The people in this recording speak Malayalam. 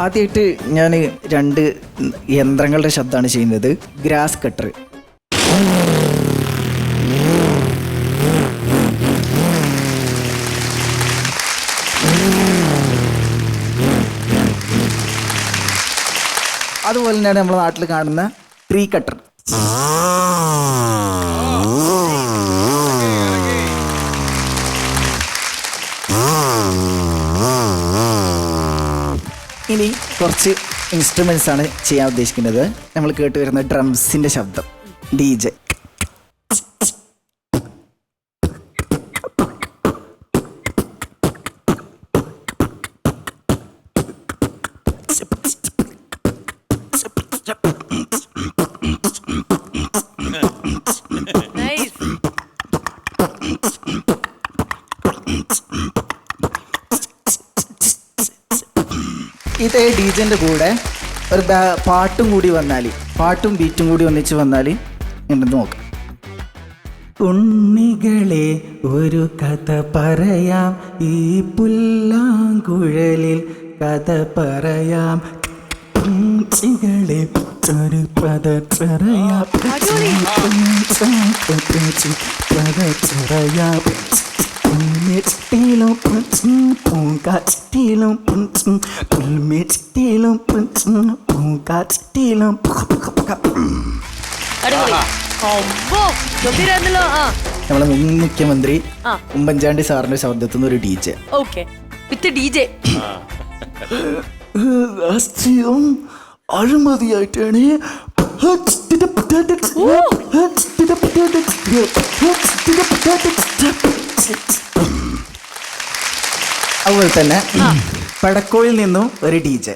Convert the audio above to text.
ആദ്യമായിട്ട് ഞാൻ 2 യന്ത്രങ്ങളുടെ ശബ്ദമാണ് ചെയ്യുന്നത്. ഗ്രാസ് കട്ടർ, അതുപോലെ തന്നെയാണ് നമ്മുടെ നാട്ടിൽ കാണുന്ന ട്രീ കട്ടർ. ഇനി കുറച്ച് ഇൻസ്ട്രുമെന്റ്സ് ആണ് ചെയ്യാൻ ഉദ്ദേശിക്കുന്നത്. നമ്മൾ കേട്ട് വരുന്ന ഡ്രംസിന്റെ ശബ്ദം, DJ. ഇതേ DJന്റെ കൂടെ ഒരു പാട്ടും കൂടി വന്നാൽ, പാട്ടും ബീറ്റും കൂടി ഒന്നിച്ച് വന്നാൽ ഉണ്ടെന്ന് നോക്കാം. ഉണ്ണികളെ ഒരു കഥ പറയാം, ഈ പുല്ലാങ്കുഴലിൽ കഥ പറയാം. ഒരു പദ പറയാം, നമ്മളെ മുൻ മുഖ്യമന്ത്രി ഉമ്മൻചാണ്ടി സാറിന്റെ ശബ്ദത്തിൽ നിന്ന് ഒരു DJ. രാഷ്ട്രീയം അഴിമതിയായിട്ടാണ്. അതുപോലെ തന്നെ പടക്കോയിൽ നിന്നും ഒരു DJ.